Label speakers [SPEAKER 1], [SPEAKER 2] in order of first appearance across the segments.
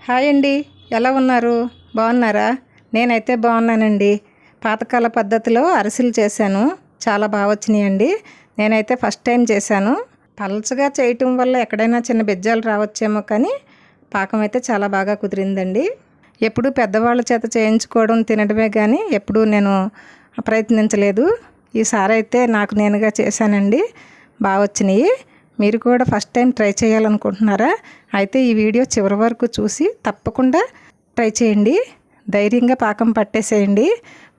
[SPEAKER 1] Hi అండి, ఎలా ఉన్నారు? బాగున్నారా? నేనైతే బాగున్నానండి. పాతకాల పద్ధతిలో అరిసెలు చేశాను. చాలా బాగా వచ్చినాయండి. నేనైతే ఫస్ట్ టైం చేశాను. పలచగా చేయటం వల్ల ఎక్కడైనా చిన్న బెజ్జాలు రావచ్చేమో, కానీ పాకం అయితే చాలా బాగా కుదిరిందండి. ఎప్పుడూ పెద్దవాళ్ళ చేత చేయించుకోవడం తినడమే కానీ ఎప్పుడూ నేను ప్రయత్నించలేదు. ఈసారి అయితే నాకు నేనుగా చేశానండి. బాగా వచ్చినాయి. మీరు కూడా ఫస్ట్ టైం ట్రై చేయాలనుకుంటున్నారా? అయితే ఈ వీడియో చివరి వరకు చూసి తప్పకుండా ట్రై చేయండి. ధైర్యంగా పాకం పట్టేసేయండి,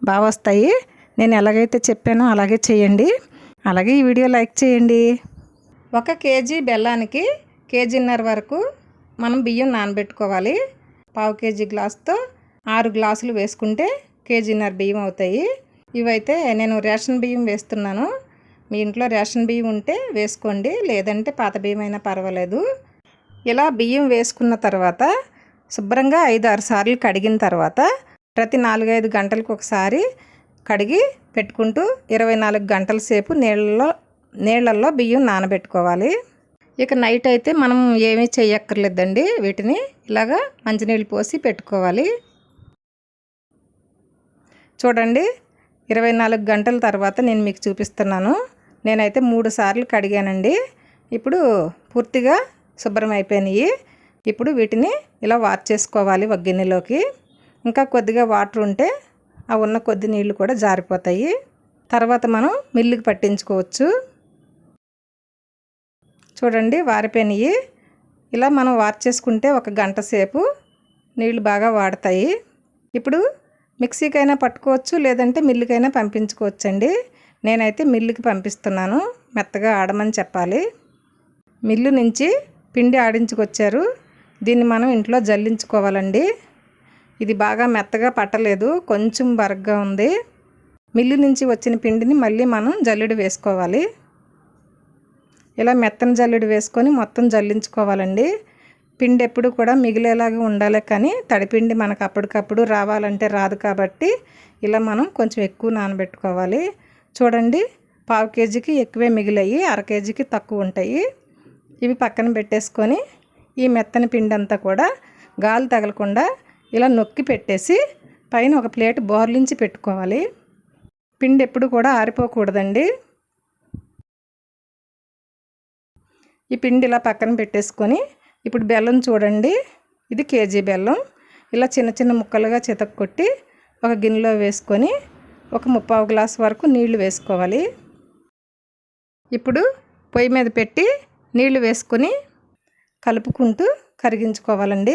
[SPEAKER 1] బాగా వస్తాయి. నేను ఎలాగైతే చెప్పానో అలాగే చేయండి. అలాగే ఈ వీడియో లైక్ చేయండి. 1 కేజీ బెల్లానికి కేజీన్నర వరకు మనం బియ్యం నానబెట్టుకోవాలి. 1/2 కేజీ గ్లాస్తో 6 గ్లాసులు వేసుకుంటే కేజీన్నర బియ్యం అవుతాయి. ఇవైతే నేను రేషన్ బియ్యం వేస్తున్నాను. మీ ఇంట్లో రేషన్ బియ్యం ఉంటే వేసుకోండి, లేదంటే పాత బియ్యం అయినా పర్వాలేదు. ఇలా బియ్యం వేసుకున్న తర్వాత శుభ్రంగా 5-6 సార్లు కడిగిన తర్వాత ప్రతి 4-5 గంటలకు ఒకసారి కడిగి పెట్టుకుంటూ 24 గంటల సేపు నీళ్ళల్లో బియ్యం నానబెట్టుకోవాలి. ఇక నైట్ అయితే మనం ఏమీ చేయక్కర్లేదండి. వీటిని ఇలాగా మంచినీళ్ళు పోసి పెట్టుకోవాలి. చూడండి, 24 గంటల తర్వాత నేను మీకు చూపిస్తున్నాను. నేనైతే 3 సార్లు కడిగానండి. ఇప్పుడు పూర్తిగా శుభ్రం అయిపోయినాయి. ఇప్పుడు వీటిని ఇలా వాష్ చేసుకోవాలి ఒక గిన్నెలోకి. ఇంకా కొద్దిగా వాటర్ ఉంటే ఆ ఉన్న కొద్ది నీళ్ళు కూడా జారిపోతాయి. తర్వాత మనం మిల్లుకి పట్టించుకోవచ్చు. చూడండి, వారిపోయినాయి. ఇలా మనం వాష్ చేసుకుంటే 1 గంట సేపు నీళ్ళు బాగా వాడతాయి. ఇప్పుడు మిక్సీకైనా పట్టుకోవచ్చు, లేదంటే మిల్లుకైనా పంపించుకోవచ్చండి. నేనైతే మిల్లుకి పంపిస్తున్నాను, మెత్తగా ఆడమని చెప్పాలి. మిల్లు నుంచి పిండి ఆడించుకొచ్చారు. దీన్ని మనం ఇంట్లో జల్లించుకోవాలండి. ఇది బాగా మెత్తగా పట్టలేదు, కొంచెం బరగ్గా ఉంది. మిల్లు నుంచి వచ్చిన పిండిని మళ్ళీ మనం జల్లెడ వేసుకోవాలి. ఇలా మెత్తని జల్లెడ వేసుకొని మొత్తం జల్లించుకోవాలండి. పిండి ఎప్పుడు కూడా మిగిలేలాగా ఉండాలి, కానీ తడిపిండి మనకు అప్పటికప్పుడు రావాలంటే రాదు. కాబట్టి ఇలా మనం కొంచెం ఎక్కువ నానబెట్టుకోవాలి. చూడండి, 1/2 కేజీకి ఎక్కువే మిగిలాయి, 1/2 కేజీకి తక్కువ ఉంటాయి. ఇవి పక్కన పెట్టేసుకొని ఈ మెత్తని పిండి అంతా కూడా గాలి తగలకుండా ఇలా నొక్కి పెట్టేసి పైన ఒక ప్లేట్ బోర్లించి పెట్టుకోవాలి. పిండి ఎప్పుడు కూడా ఆరిపోకూడదండి. ఈ పిండి ఇలా పక్కన పెట్టేసుకొని ఇప్పుడు బెల్లం చూడండి, ఇది కేజీ బెల్లం. ఇలా చిన్న చిన్న ముక్కలుగా చితక్కొట్టి ఒక గిన్నెలో వేసుకొని ఒక 3/4 గ్లాస్ వరకు నీళ్లు వేసుకోవాలి. ఇప్పుడు పొయ్యి మీద పెట్టి నీళ్లు వేసుకొని కలుపుకుంటూ కరిగించుకోవాలండి.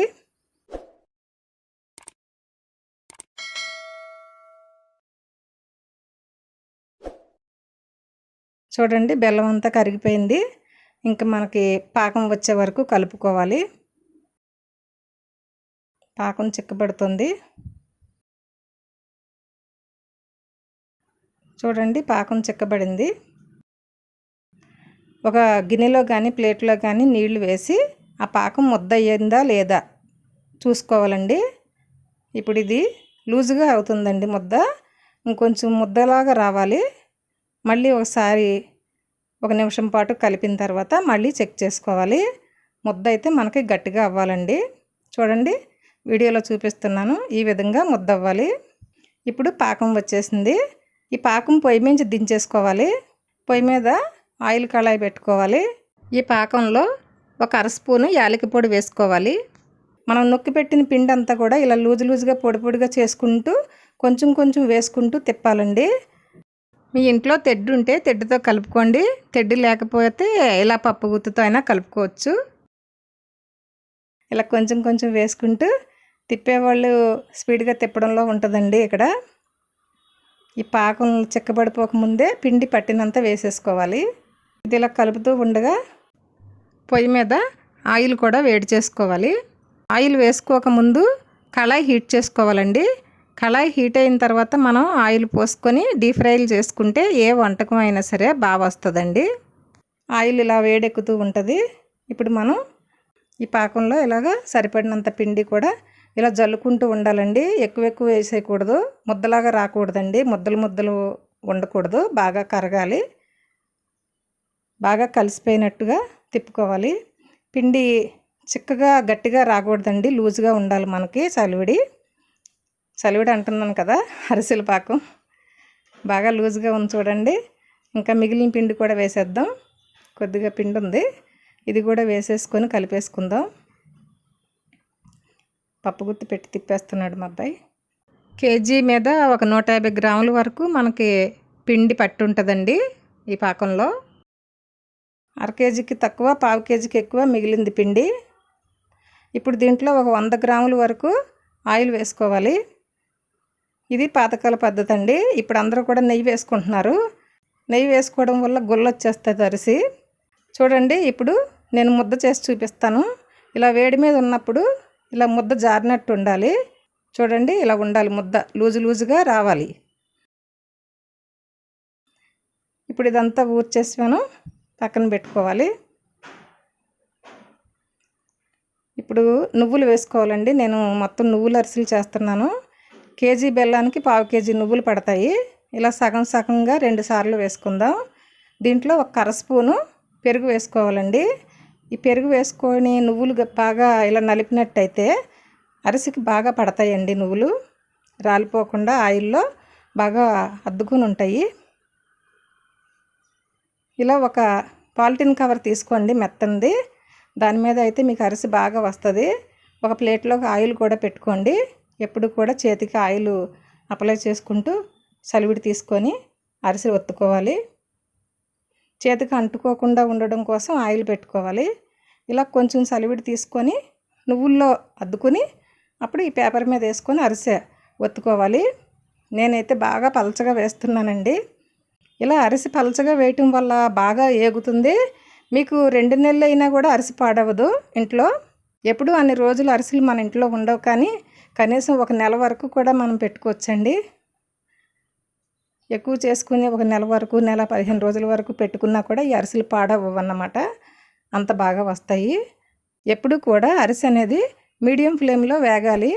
[SPEAKER 1] చూడండి, బెల్లం అంతా కరిగిపోయింది. ఇంకా మనకి పాకం వచ్చే వరకు కలుపుకోవాలి. పాకం చిక్కబడుతుంది. చూడండి, పాకం చిక్కబడింది. ఒక గిన్నెలో కానీ ప్లేట్లో కానీ నీళ్లు వేసి ఆ పాకం ముద్ద అయ్యిందా లేదా చూసుకోవాలండి. ఇప్పుడు ఇది లూజుగా అవుతుందండి ముద్ద, ఇంకొంచెం ముద్దలాగా రావాలి. మళ్ళీ ఒకసారి 1 నిమిషం పాటు కలిపిన తర్వాత మళ్ళీ చెక్ చేసుకోవాలి. ముద్ద అయితే మనకి గట్టిగా అవ్వాలండి. చూడండి, వీడియోలో చూపిస్తున్నాను, ఈ విధంగా ముద్ద అవ్వాలి. ఇప్పుడు పాకం వచ్చేసింది. ఈ పాకం పొయ్యి మీద దించేసుకోవాలి. పొయ్యి మీద ఆయిల్ కళాయి పెట్టుకోవాలి. ఈ పాకంలో 1/2 స్పూను యాలకి పొడి వేసుకోవాలి. మనం నొక్కి పెట్టిన పిండి అంతా కూడా ఇలా లూజుగా పొడి పొడిగా చేసుకుంటూ కొంచెం కొంచెం వేసుకుంటూ తిప్పాలండి. మీ ఇంట్లో తెడ్డు ఉంటే తెడ్డుతో కలుపుకోండి, తెడ్డు లేకపోతే ఇలా పప్పు గుత్తుతో అయినా కలుపుకోవచ్చు. ఇలా కొంచెం కొంచెం వేసుకుంటూ తిప్పేవాళ్ళు స్పీడ్గా తిప్పడంలో ఉంటుందండి. ఇక్కడ ఈ పాకం చిక్కబడిపోకముందే పిండి పట్టినంత వేసేసుకోవాలి. ఇది ఇలా కలుపుతూ ఉండగా పొయ్యి మీద ఆయిల్ కూడా వేడి చేసుకోవాలి. ఆయిల్ వేసుకోకముందు కళాయి హీట్ చేసుకోవాలండి. కళాయి హీట్ అయిన తర్వాత మనం ఆయిల్ పోసుకొని డీప్ ఫ్రైలు చేసుకుంటే ఏ వంటకం అయినా సరే బాగా వస్తుందండి. ఆయిల్ ఇలా వేడెక్కుతూ ఉంటుంది. ఇప్పుడు మనం ఈ పాకంలో ఇలాగా సరిపడినంత పిండి కూడా ఇలా జల్లుకుంటూ ఉండాలండి. ఎక్కువ వేసేయకూడదు, ముద్దలాగా రాకూడదండి, ముద్దలు ఉండకూడదు, బాగా కరగాలి. బాగా కలిసిపోయినట్టుగా తిప్పుకోవాలి. పిండి చిక్కగా గట్టిగా రాకూడదండి, లూజ్గా ఉండాలి మనకి. చలివిడి అంటున్నాను కదా, అరిసెల పాకం బాగా లూజ్గా ఉంది చూడండి. ఇంకా మిగిలిన పిండి కూడా వేసేద్దాం. కొద్దిగా పిండి ఉంది, ఇది కూడా వేసేసుకొని కలిపేసుకుందాం. పప్పు గుత్తి పెట్టి తిప్పేస్తున్నాడు మా అబ్బాయి. కేజీ మీద ఒక 150 గ్రాముల వరకు మనకి పిండి పట్టి ఉంటుందండి ఈ పాకంలో. అర కేజీకి తక్కువ, పావు కేజీకి ఎక్కువ మిగిలింది పిండి. ఇప్పుడు దీంట్లో ఒక 100 గ్రాముల వరకు ఆయిల్ వేసుకోవాలి. ఇది పాతకాల పద్ధతి అండి. ఇప్పుడు అందరూ కూడా నెయ్యి వేసుకుంటున్నారు. నెయ్యి వేసుకోవడం వల్ల గుల్ల వచ్చేస్తుంది అరిసి. చూడండి, ఇప్పుడు నేను ముద్ద చేసి చూపిస్తాను. ఇలా వేడి మీద ఉన్నప్పుడు ఇలా ముద్ద జారినట్టు ఉండాలి. చూడండి, ఇలా ఉండాలి, ముద్ద లూజుగా రావాలి. ఇప్పుడు ఇదంతా ఊర్చేసి మనం పక్కన పెట్టుకోవాలి. ఇప్పుడు నువ్వులు వేసుకోవాలండి. నేను మొత్తం నువ్వుల అరిసెలు చేస్తున్నాను. కేజీ బెల్లానికి పావు కేజీ నువ్వులు పడతాయి. ఇలా సగం సగంగా 2 సార్లు వేసుకుందాం. దీంట్లో ఒక అర స్పూను పెరుగు వేసుకోవాలండి. ఈ పెరుగు వేసుకొని నువ్వులు బాగా ఇలా నలిపినట్టయితే అరిసెకి బాగా పడతాయండి. నువ్వులు రాలిపోకుండా ఆయిల్లో బాగా అద్దుకొని ఉంటాయి. ఇలా ఒక పాలిథిన్ కవర్ తీసుకోండి, మెత్తంది. దాని మీద అయితే మీకు అరిసె బాగా వస్తుంది. ఒక ప్లేట్లోకి ఆయిల్ కూడా పెట్టుకోండి. ఎప్పుడు కూడా చేతికి ఆయిల్ అప్లై చేసుకుంటూ చలివిడి తీసుకొని అరిసె ఒత్తుకోవాలి. చేతికి అంటుకోకుండా ఉండడం కోసం ఆయిల్ పెట్టుకోవాలి. ఇలా కొంచెం చలివిడి తీసుకొని నువ్వుల్లో అద్దుకొని అప్పుడు ఈ పేపర్ మీద వేసుకొని అరిసె ఒత్తుకోవాలి. నేనైతే బాగా పలచగా వేస్తున్నానండి. ఇలా అరిసె పలచగా వేయటం వల్ల బాగా ఏగుతుంది. మీకు 2 నెలలు అయినా కూడా అరిసె పాడవదు ఇంట్లో. ఎప్పుడు అన్ని రోజులు అరిసెలు మన ఇంట్లో ఉండవు, కానీ కనీసం 1 నెల వరకు కూడా మనం పెట్టుకోవచ్చండి. ఎక్కువ చేసుకుని 1 నెల వరకు, నెల 15 రోజుల వరకు పెట్టుకున్నా కూడా ఈ అరిసెలు పాడవు అన్నమాట. అంత బాగా వస్తాయి. ఎప్పుడు కూడా అరిసె అనేది మీడియం ఫ్లేమ్లో వేగాలి.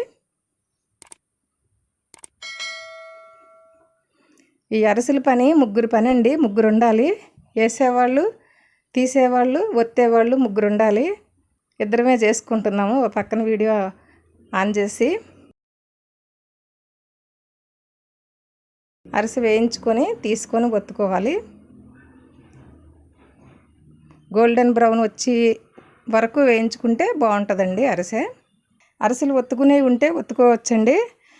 [SPEAKER 1] ఈ అరిసెల పని ముగ్గురు పని అండి. ముగ్గురు ఉండాలి. వేసేవాళ్ళు, తీసేవాళ్ళు, ఒత్తేవాళ్ళు ముగ్గురు ఉండాలి. ఇద్దరమే చేసుకుంటున్నాము. ఒక పక్కన వీడియో ఆన్ చేసి అరిసె వేయించుకొని తీసుకొని ఒత్తుకోవాలి. గోల్డెన్ బ్రౌన్ వచ్చి వరకు వేయించుకుంటే బాగుంటుందండి అరిసె. అరిసెలు ఒత్తుకునేవి ఉంటే ఒత్తుకోవచ్చండి.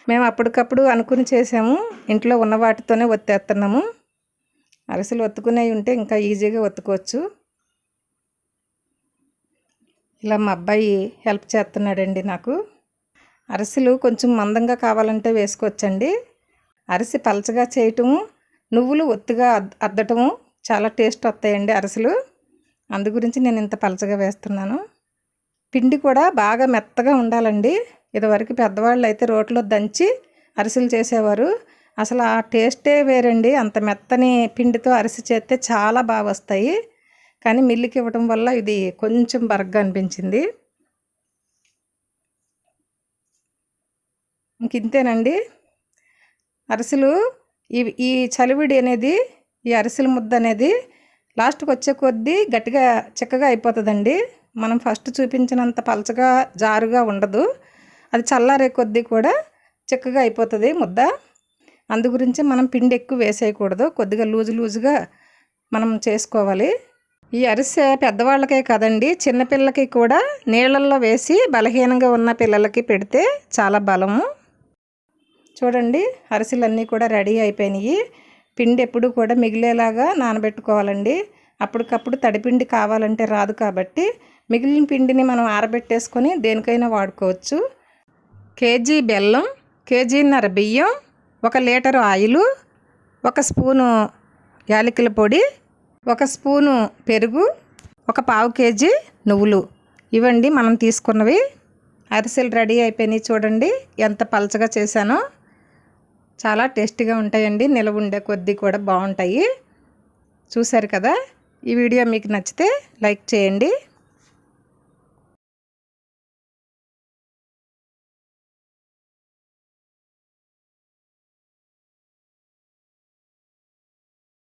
[SPEAKER 1] మేము అప్పటికప్పుడు అనుకుని చేసాము. ఇంట్లో ఉన్న వాటితోనే ఒత్తేస్తున్నాము. అరిసెలు ఒత్తుకునేవి ఉంటే ఇంకా ఈజీగా ఒత్తుకోవచ్చు. ఇలా మా అబ్బాయి హెల్ప్ చేస్తున్నాడండి నాకు. అరిసెలు కొంచెం మందంగా కావాలంటే వేసుకోవచ్చండి. అరిసె పలచగా చేయటము, నువ్వులు ఒత్తుగా అద్దటము చాలా టేస్ట్ వస్తాయండి అరిసెలు. అందు గురించి నేను ఇంత పలచగా వేస్తున్నాను. పిండి కూడా బాగా మెత్తగా ఉండాలండి. ఇదివరకు పెద్దవాళ్ళు అయితే రోట్లో దంచి అరిసెలు చేసేవారు. అసలు ఆ టేస్టే వేరండి. అంత మెత్తని పిండితో అరిసె చేస్తే చాలా బాగా వస్తాయి. కానీ మిల్లుకి ఇవ్వటం వల్ల ఇది కొంచెం బరగ్గా అనిపించింది. ఇంతేనండి అరిసెలు. ఈ చలివిడి అనేది, ఈ అరిసెల ముద్ద అనేది లాస్ట్కి వచ్చే కొద్దీ గట్టిగా చిక్కగా అయిపోతుందండి. మనం ఫస్ట్ చూపించినంత పలచగా జారుగా ఉండదు. అది చల్లారే కొద్దీ కూడా చిక్కగా అయిపోతుంది ముద్ద. అందు గురించి మనం పిండి ఎక్కువ వేసేయకూడదు. కొద్దిగా లూజుగా మనం చేసుకోవాలి. ఈ అరిసె పెద్దవాళ్ళకే కాదండి, చిన్నపిల్లలకి కూడా నీళ్ళల్లో వేసి బలహీనంగా ఉన్న పిల్లలకి పెడితే చాలా బలము. చూడండి, అరిసెలన్నీ కూడా రెడీ అయిపోయినాయి. పిండి ఎప్పుడు కూడా మిగిలేలాగా నానబెట్టుకోవాలండి. అప్పటికప్పుడు తడిపిండి కావాలంటే రాదు, కాబట్టి మిగిలిన పిండిని మనం ఆరబెట్టేసుకొని దేనికైనా వాడుకోవచ్చు. కేజీ బెల్లం, కేజీన్నర బియ్యం, 1 లీటరు ఆయిలు, 1 స్పూను యాలకుల పొడి, 1 స్పూను పెరుగు, 1 పావు కేజీ నువ్వులు, ఇవండి మనం తీసుకున్నవి. అరిసెలు రెడీ అయిపోయినాయి. చూడండి ఎంత పలచగా చేశానో. చాలా టేస్టీగా ఉంటాయండి. నిలవ ఉండే కొద్దీ కూడా బాగుంటాయి. చూశారు కదా. ఈ వీడియో మీకు నచ్చితే లైక్ చేయండి.